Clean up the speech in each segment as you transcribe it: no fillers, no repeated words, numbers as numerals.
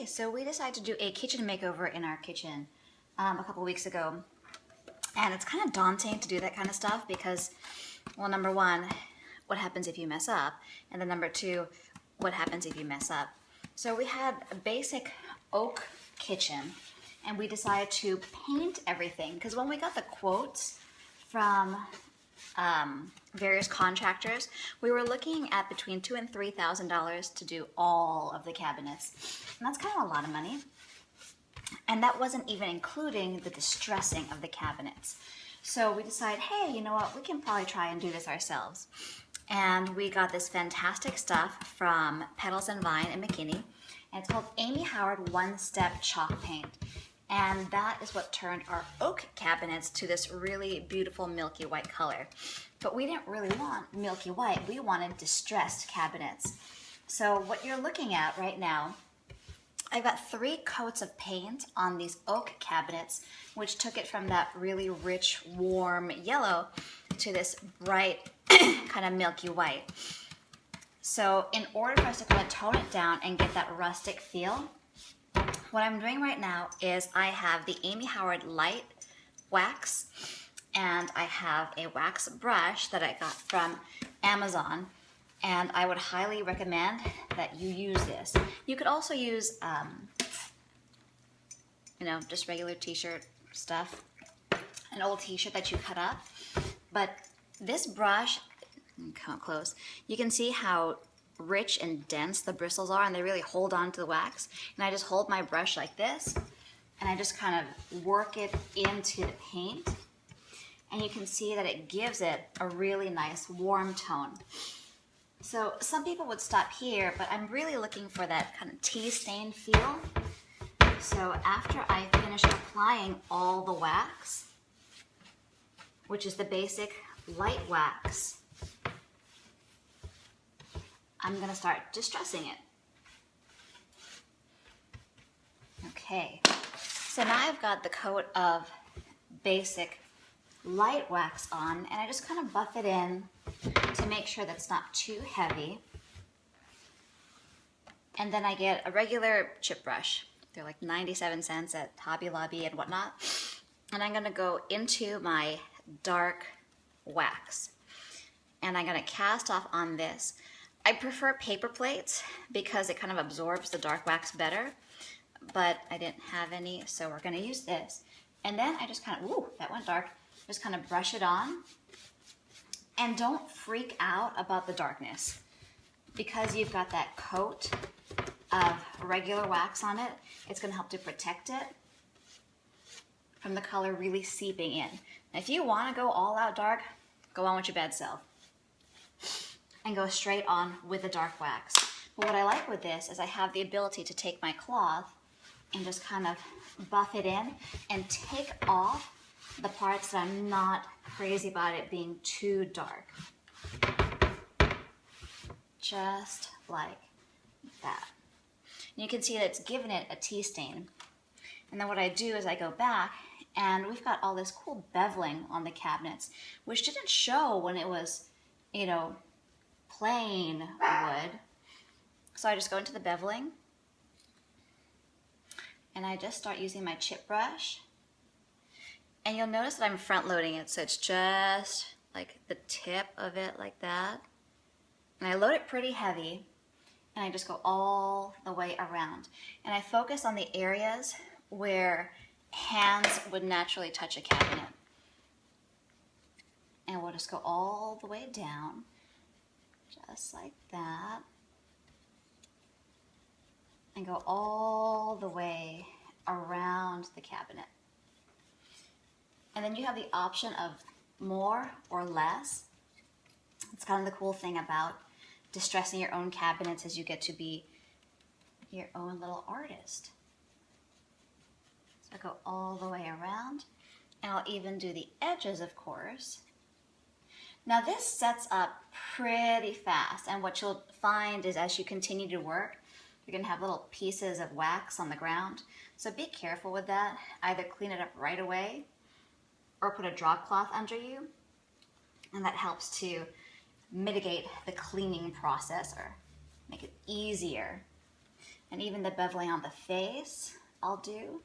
Okay, so we decided to do a kitchen makeover in our kitchen a couple weeks ago. And it's kind of daunting to do that kind of stuff because, well, number one, what happens if you mess up? And then number two, what happens if you mess up? So we had a basic oak kitchen and we decided to paint everything because when we got the quotes from various contractors, we were looking at between $2,000 and $3,000 to do all of the cabinets, and that's kind of a lot of money. And that wasn't even including the distressing of the cabinets. So we decided, hey, you know what, we can probably try and do this ourselves. And we got this fantastic stuff from Petals and Vine in McKinney, and it's called Amy Howard One Step Chalk Paint. And that is what turned our oak cabinets to this really beautiful milky white color. But we didn't really want milky white, we wanted distressed cabinets. So what you're looking at right now, I've got 3 coats of paint on these oak cabinets, which took it from that really rich, warm yellow to this bright, kind of milky white. So in order for us to kind of tone it down and get that rustic feel, what I'm doing right now is I have the Amy Howard Light Wax, and I have a wax brush that I got from Amazon, and I would highly recommend that you use this. You could also use, you know, just regular t-shirt stuff, an old t-shirt that you cut up, but this brush, come close, you can see how rich and dense the bristles are, and they really hold on to the wax. And I just hold my brush like this, and I just kind of work it into the paint, and you can see that it gives it a really nice warm tone. So some people would stop here, but I'm really looking for that kind of tea-stained feel. So after I finish applying all the wax, which is the basic light wax, I'm going to start distressing it. Okay, so now I've got the coat of basic light wax on, and I just kind of buff it in to make sure that's not too heavy. And then I get a regular chip brush. They're like 97 cents at Hobby Lobby and whatnot. And I'm going to go into my dark wax, and I'm going to cast off on this. I prefer paper plates because it kind of absorbs the dark wax better, but I didn't have any, so we're going to use this. And then I just kind of, ooh, that went dark, just kind of brush it on. And don't freak out about the darkness because you've got that coat of regular wax on it. It's going to help to protect it from the color really seeping in. Now, if you want to go all out dark, go on with your bad self and go straight on with the dark wax. But what I like with this is I have the ability to take my cloth and just kind of buff it in and take off the parts that I'm not crazy about it being too dark. Just like that. And you can see that it's given it a tea stain. And then what I do is I go back, and we've got all this cool beveling on the cabinets, which didn't show when it was, you know, plain wood. So I just go into the beveling, and I just start using my chip brush. And you'll notice that I'm front loading it, so it's just like the tip of it like that. And I load it pretty heavy, and I just go all the way around. And I focus on the areas where hands would naturally touch a cabinet. And we'll just go all the way down, just like that. And go all the way around the cabinet. And then you have the option of more or less. It's kind of the cool thing about distressing your own cabinets is you get to be your own little artist. So I go all the way around, and I'll even do the edges, of course. Now this sets up pretty fast, and what you'll find is as you continue to work, you're going to have little pieces of wax on the ground. So be careful with that. Either clean it up right away or put a drop cloth under you, and that helps to mitigate the cleaning process or make it easier. And even the beveling on the face, I'll do.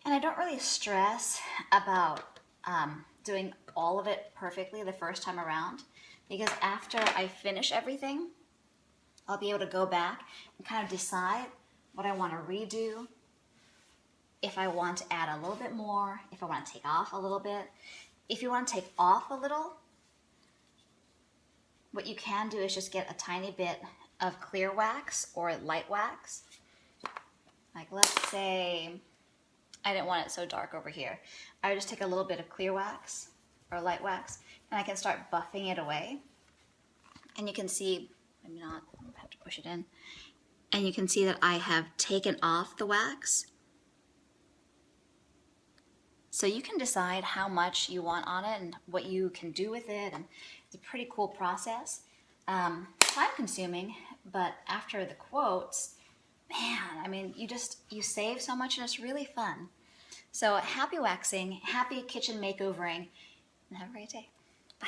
And I don't really stress about doing all of it perfectly the first time around, because after I finish everything, I'll be able to go back and kind of decide what I want to redo, if I want to add a little bit more, if I want to take off a little bit. If you want to take off a little, what you can do is just get a tiny bit of clear wax or light wax. Like, let's say I didn't want it so dark over here. I would just take a little bit of clear wax or light wax, and I can start buffing it away. And you can see, maybe not, I have to push it in. And you can see that I have taken off the wax. So you can decide how much you want on it and what you can do with it. And it's a pretty cool process. Time consuming, but after the quotes, man, I mean, you save so much and it's really fun. So happy waxing, happy kitchen makeovering, and have a great day. Bye.